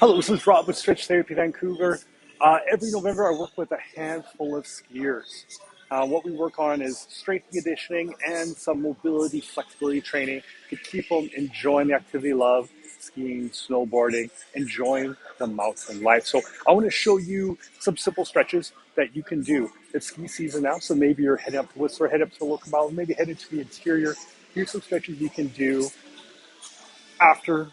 Hello, this is Rob with Stretch Therapy Vancouver. Every November, I work with a handful of skiers. What we work on is strength conditioning and some mobility, flexibility training to keep them enjoying the activity they love, skiing, snowboarding, enjoying the mountain life. So I want to show you some simple stretches that you can do. It's ski season now, so maybe you're heading up to Whistler, heading up to the local mountain, maybe heading to the interior. Here's some stretches you can do after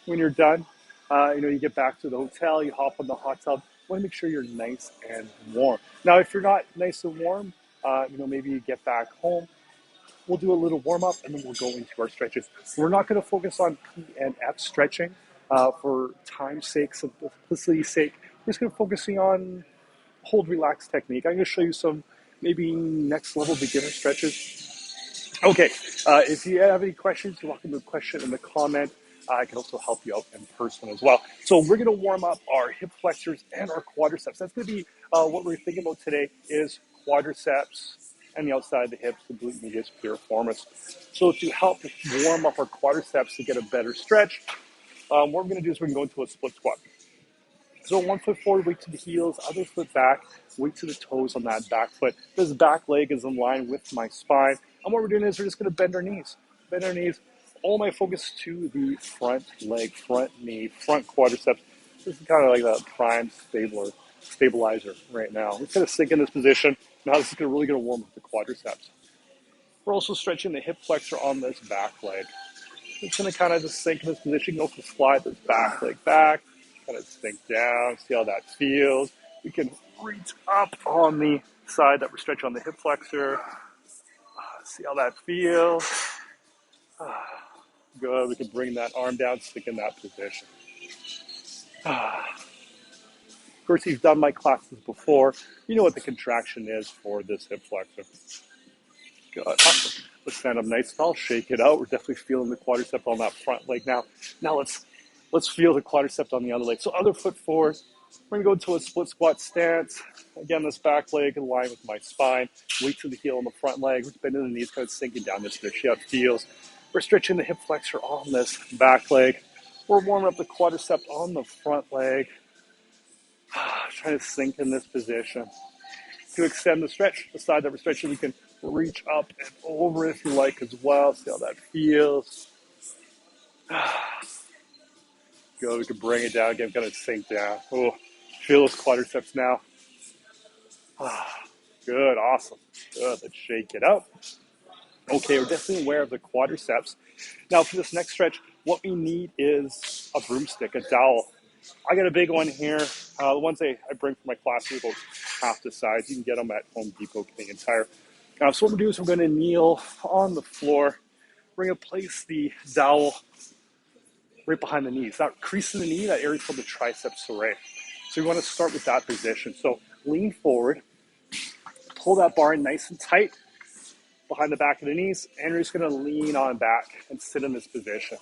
when you're done. You get back to the hotel, you hop on the hot tub. You want to make sure you're nice and warm. Now, if you're not nice and warm, maybe you get back home. We'll do a little warm up and then we'll go into our stretches. We're not going to focus on P and F stretching for time's sake, simplicity's sake. We're just going to focus on hold, relax technique. I'm going to show you some maybe next level beginner stretches. Okay, if you have any questions, you're welcome to question in the comment. I can also help you out in person as well. So we're going to warm up our hip flexors and our quadriceps. That's going to be what we're thinking about today is quadriceps and the outside of the hips, the glute medius piriformis. So to help warm up our quadriceps to get a better stretch, what we're going to do is we're going to go into a split squat. So 1 foot forward, weight to the heels, other foot back, weight to the toes on that back foot. This back leg is in line with my spine. And what we're doing is we're just going to bend our knees. Bend our knees. All my focus to the front leg, front knee, front quadriceps. This is kind of like the prime stabilizer right now. We're going to sink in this position. Now this is really going to warm up the quadriceps. We're also stretching the hip flexor on this back leg. It's going to kind of just sink in this position. You can also slide this back leg back. Kind of sink down, see how that feels. We can reach up on the side that we're stretching on the hip flexor. See how that feels. Good, we can bring that arm down, stick in that position. Of course, you've done my classes before. You know what the contraction is for this hip flexor. Good, awesome. Let's stand up nice and tall, shake it out. We're definitely feeling the quadricep on that front leg now. Now let's feel the quadricep on the other leg. So other foot forward. We're going to go into a split squat stance. Again, this back leg in line with my spine. Weight to the heel on the front leg. We're bending the knees, kind of sinking down this bit. See how it feels. We're stretching the hip flexor on this back leg. We're warming up the quadricep on the front leg. Trying to sink in this position. To extend the stretch, the side that we're stretching, we can reach up and over if you like as well. See how that feels. Good, we can bring it down again, kind of sink down. Oh, feel those quadriceps now. Good, awesome. Good, let's shake it out. Okay, we're definitely aware of the quadriceps. Now for this next stretch, what we need is a broomstick, a dowel. I got a big one here. The ones I bring for my class are about half the size. You can get them at Home Depot, Canadian Tire. So what we're going to do is we're going to kneel on the floor. We're going to place the dowel right behind the knees. That crease in the knee, that area is called the triceps surae. So we want to start with that position. So lean forward, pull that bar in nice and tight behind the back of the knees, and we're just going to lean on back and sit in this position.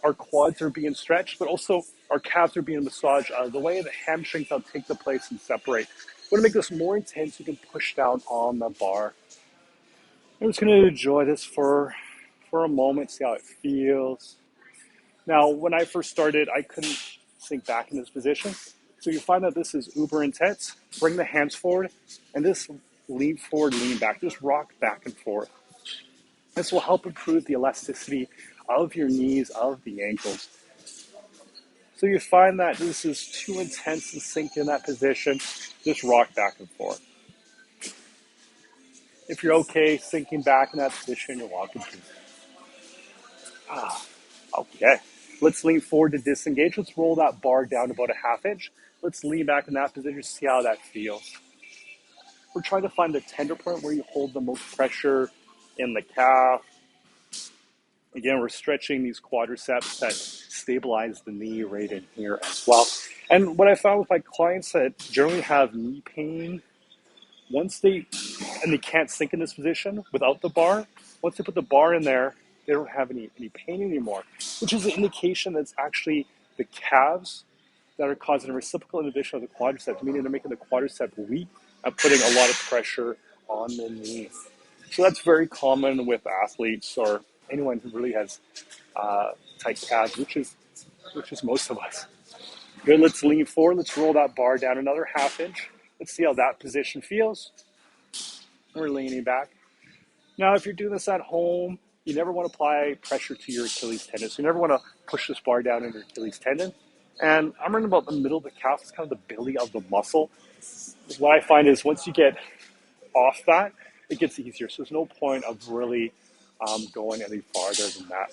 Our quads are being stretched, but also our calves are being massaged out of the way. The hamstrings will take the place and separate. We're going to make this more intense. You can push down on the bar. I'm just going to enjoy this for a moment, see how it feels. Now, when I first started, I couldn't sink back in this position. So you find that this is uber intense. Bring the hands forward and just lean forward, lean back. Just rock back and forth. This will help improve the elasticity of your knees, of the ankles. So you find that this is too intense to sink in that position, just rock back and forth. If you're okay sinking back in that position, you're welcome to. Okay. Let's lean forward to disengage. Let's roll that bar down about a half inch. Let's lean back in that position, see how that feels. We're trying to find the tender point where you hold the most pressure in the calf. Again, we're stretching these quadriceps that stabilize the knee right in here as well. And what I found with my clients that generally have knee pain, they can't sink in this position without the bar, once they put the bar in there, they don't have any pain anymore, which is an indication that it's actually the calves that are causing a reciprocal inhibition of the quadriceps, meaning they're making the quadricep weak and putting a lot of pressure on the knee. So that's very common with athletes or anyone who really has tight calves, which is which is most of us. Good, let's lean forward. Let's roll that bar down another half inch. Let's see how that position feels. We're leaning back. Now, if you're doing this at home, you never want to apply pressure to your Achilles tendon. So you never want to push this bar down in your Achilles tendon. And I'm running about the middle of the calf. It's kind of the belly of the muscle. What I find is once you get off that, it gets easier. So there's no point of really going any farther than that.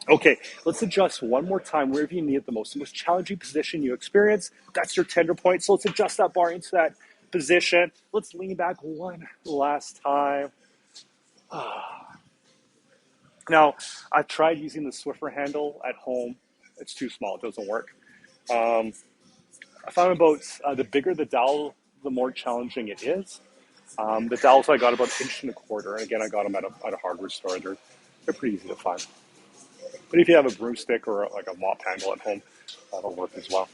Okay, let's adjust one more time wherever you need it the most. The most challenging position you experience, that's your tender point. So let's adjust that bar into that position. Let's lean back one last time. Now, I've tried using the Swiffer handle at home. It's too small, it doesn't work. I found about the bigger the dowel, the more challenging it is. The dowels I got about 1.25 inches, and again, I got them at a hardware store. They're pretty easy to find. But if you have a broomstick or like a mop handle at home, that'll work as well.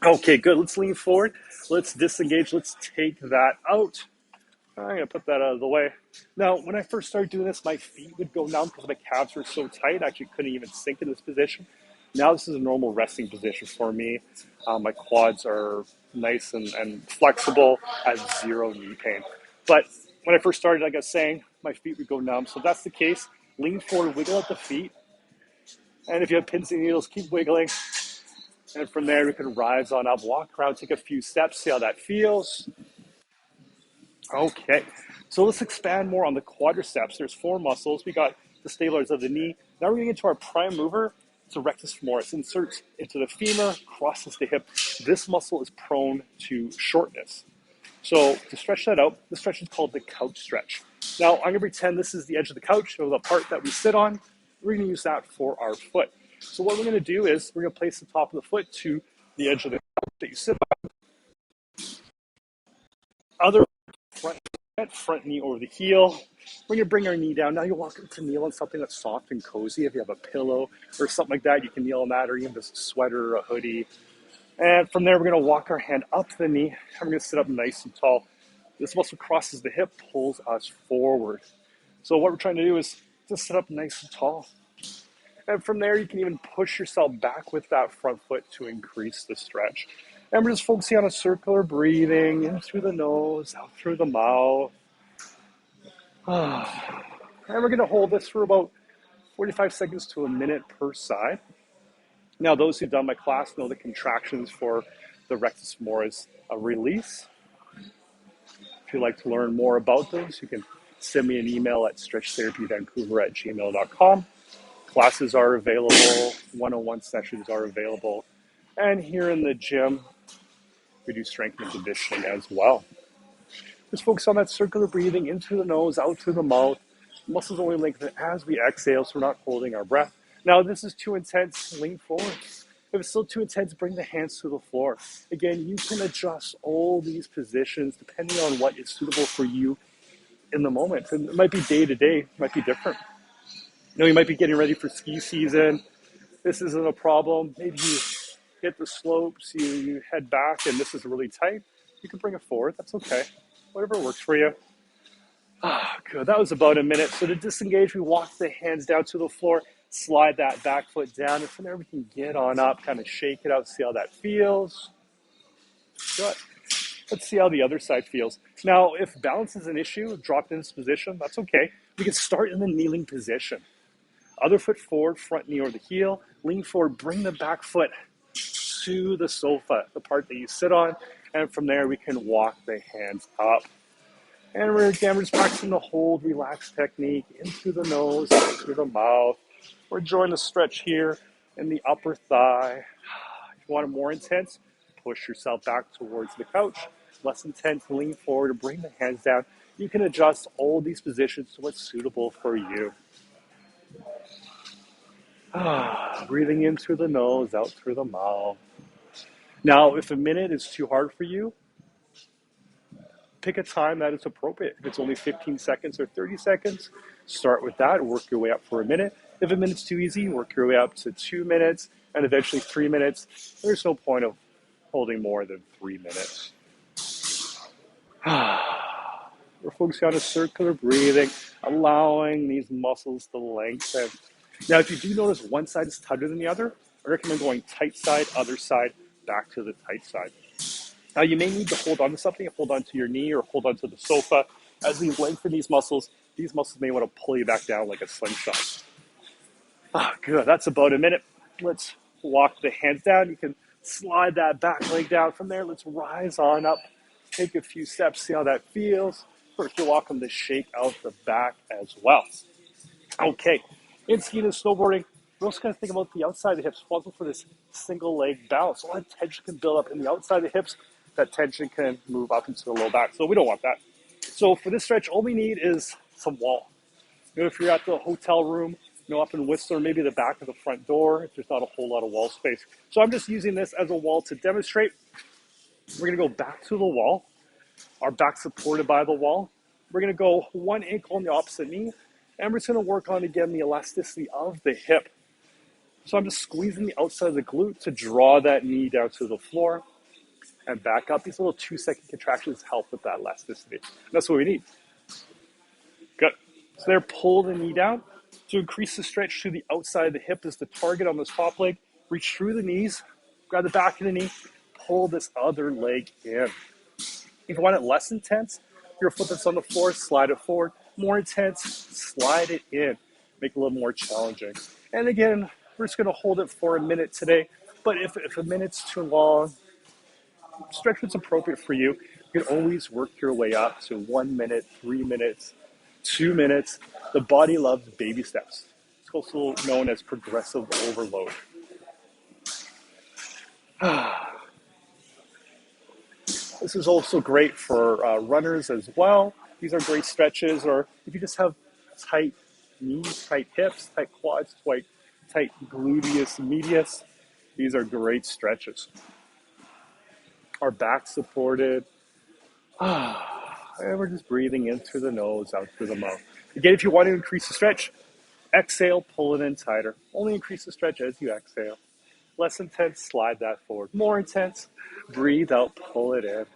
Okay, good. Let's lean forward. Let's disengage. Let's take that out. I'm going to put that out of the way. Now, when I first started doing this, my feet would go numb because my calves were so tight. I actually couldn't even sink in this position. Now this is a normal resting position for me. My quads are nice and flexible. I have zero knee pain. But when I first started, like I was saying, my feet would go numb. So if that's the case, lean forward, wiggle at the feet. And if you have pins and needles, keep wiggling. And from there, we can rise on up, walk around, take a few steps, see how that feels. Okay, so let's expand more on the quadriceps. There's 4 muscles. We got the stabilizers of the knee. Now we're going to get to our prime mover. It's a rectus femoris. Inserts into the femur, crosses the hip. This muscle is prone to shortness. So to stretch that out, the stretch is called the couch stretch. Now I'm going to pretend this is the edge of the couch, or the part that we sit on. We're going to use that for our foot. So what we're going to do is we're going to place the top of the foot to the edge of the couch that you sit on. Other front knee over the heel. We're going to bring our knee down. Now you're welcome to kneel on something that's soft and cozy. If you have a pillow or something like that, you can kneel on that, or even just a sweater or a hoodie. And from there, we're going to walk our hand up the knee, and we're going to sit up nice and tall. This muscle crosses the hip, pulls us forward. So what we're trying to do is just sit up nice and tall. And from there, you can even push yourself back with that front foot to increase the stretch. And we're just focusing on a circular breathing in through the nose, out through the mouth. And we're going to hold this for about 45 seconds to a minute per side. Now, those who've done my class know the contractions for the rectus femoris release. If you'd like to learn more about those, you can send me an email at stretchtherapyvancouver@gmail.com. Classes are available, one-on-one sessions are available, and here in the gym, we do strength and conditioning as well. Just focus on that circular breathing in through the nose, out through the mouth. Muscles only lengthen as we exhale, so we're not holding our breath. Now, if this is too intense, lean forward. If it's still too intense, bring the hands to the floor. Again, you can adjust all these positions depending on what is suitable for you in the moment. And it might be day to day, it might be different. You might be getting ready for ski season. This isn't a problem. Maybe you hit the slopes, you head back, and this is really tight. You can bring it forward. That's okay. Whatever works for you. Good. That was about a minute. So to disengage, we walk the hands down to the floor, slide that back foot down, and from there we can get on up, kind of shake it out, see how that feels. Good. Let's see how the other side feels. Now, if balance is an issue, drop in this position, that's okay. We can start in the kneeling position. Other foot forward, front knee over the heel, lean forward, bring the back foot to the sofa, the part that you sit on, and from there we can walk the hands up. And we're just practicing the hold, relax technique, in through the nose, out through the mouth. We're enjoying the stretch here in the upper thigh. If you want it more intense, push yourself back towards the couch. Less intense, lean forward, bring the hands down. You can adjust all these positions to what's suitable for you. Breathing in through the nose, out through the mouth. Now, if a minute is too hard for you, pick a time that is appropriate. If it's only 15 seconds or 30 seconds, start with that, work your way up for a minute. If a minute's too easy, work your way up to 2 minutes, and eventually 3 minutes. There's no point of holding more than 3 minutes. We're focusing on a circular breathing, allowing these muscles to lengthen. Now, if you do notice one side is tighter than the other, I recommend going tight side, other side, back to the tight side. Now, you may need to hold on to something, hold on to your knee or hold on to the sofa. As we lengthen these muscles may want to pull you back down like a slingshot. Ah, good. That's about a minute. Let's walk the hands down. You can slide that back leg down from there. Let's rise on up. Take a few steps, see how that feels. First, you're welcome to shake out the back as well. Okay. In skiing and snowboarding, we're also going to think about the outside of the hips, responsible for this single leg balance. A lot of tension can build up in the outside of the hips. That tension can move up into the low back. So we don't want that. So for this stretch, all we need is some wall. If you're at the hotel room, up in Whistler, maybe the back of the front door, if there's not a whole lot of wall space. So I'm just using this as a wall to demonstrate. We're going to go back to the wall, our back supported by the wall. We're going to go one ankle on the opposite knee, and we're just going to work on, again, the elasticity of the hip. So I'm just squeezing the outside of the glute to draw that knee down to the floor and back up. These little 2-second contractions help with that elasticity. And that's what we need. Good. So there, pull the knee down. To increase the stretch to the outside of the hip is the target on this top leg. Reach through the knees, grab the back of the knee, pull this other leg in. If you want it less intense, your foot that's on the floor, slide it forward. More intense, slide it in. Make it a little more challenging. And again, we're just going to hold it for a minute today. But if a minute's too long, stretch what's appropriate for you. You can always work your way up to 1 minute, 3 minutes, 2 minutes. The body loves baby steps. It's also known as progressive overload. This is also great for runners as well. These are great stretches, or if you just have tight knees, tight hips, tight quads, tight gluteus medius, these are great stretches. Our back supported. And we're just breathing in through the nose, out through the mouth. Again, if you want to increase the stretch, exhale, pull it in tighter. Only increase the stretch as you exhale. Less intense, slide that forward. More intense, breathe out, pull it in.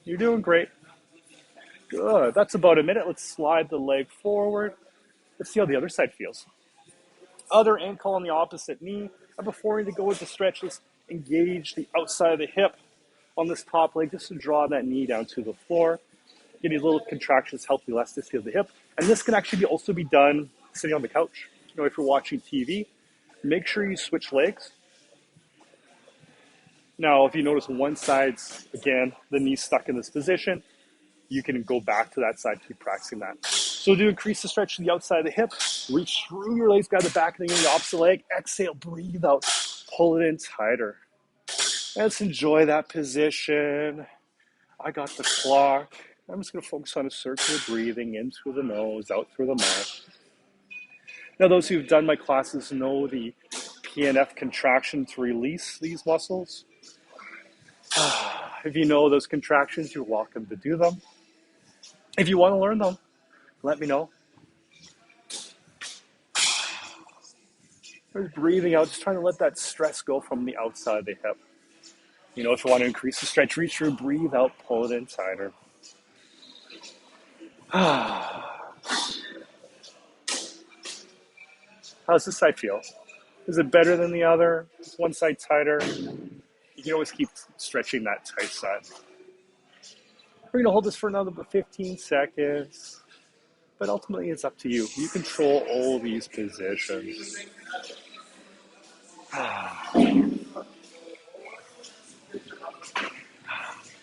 You're doing great. Good. That's about a minute. Let's slide the leg forward. Let's see how the other side feels. Other ankle on the opposite knee. And before we go into stretch, let's engage the outside of the hip on this top leg just to draw that knee down to the floor. Get these little contractions, help the elasticity of the hip. And this can actually also be done sitting on the couch. If you're watching TV, make sure you switch legs. Now, if you notice one side's, again, the knee's stuck in this position, you can go back to that side, keep practicing that. So to increase the stretch to the outside of the hip, reach through your legs, grab the back of the knee, the opposite leg, exhale, breathe out, pull it in tighter. Let's enjoy that position. I got the clock. I'm just going to focus on a circular breathing in through the nose, out through the mouth. Now, those who've done my classes know the PNF contraction to release these muscles. If you know those contractions, you're welcome to do them. If you want to learn them, let me know. Just breathing out, just trying to let that stress go from the outside of the hip. If you want to increase the stretch, reach through, breathe out, pull it in tighter. How's this side feel? Is it better than the other? Is one side tighter? You can always keep stretching that tight side. We're going to hold this for another 15 seconds. But ultimately, it's up to you. You control all these positions.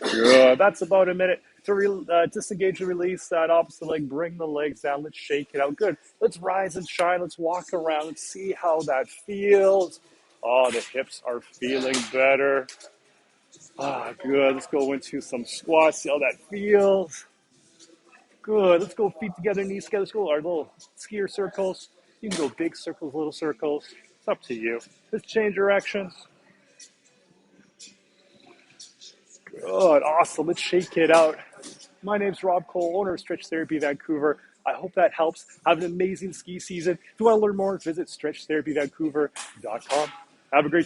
Good. That's about a minute. To disengage and release that opposite leg, bring the legs down. Let's shake it out. Good. Let's rise and shine. Let's walk around. Let's see how that feels. Oh, the hips are feeling better. Good. Let's go into some squats. See how that feels. Good. Let's go feet together, knees together. Let's go our little skier circles. You can go big circles, little circles. It's up to you. Let's change directions. Good. Awesome. Let's shake it out. My name's Rob Cole, owner of Stretch Therapy Vancouver. I hope that helps. Have an amazing ski season. If you want to learn more, visit stretchtherapyvancouver.com. Have a great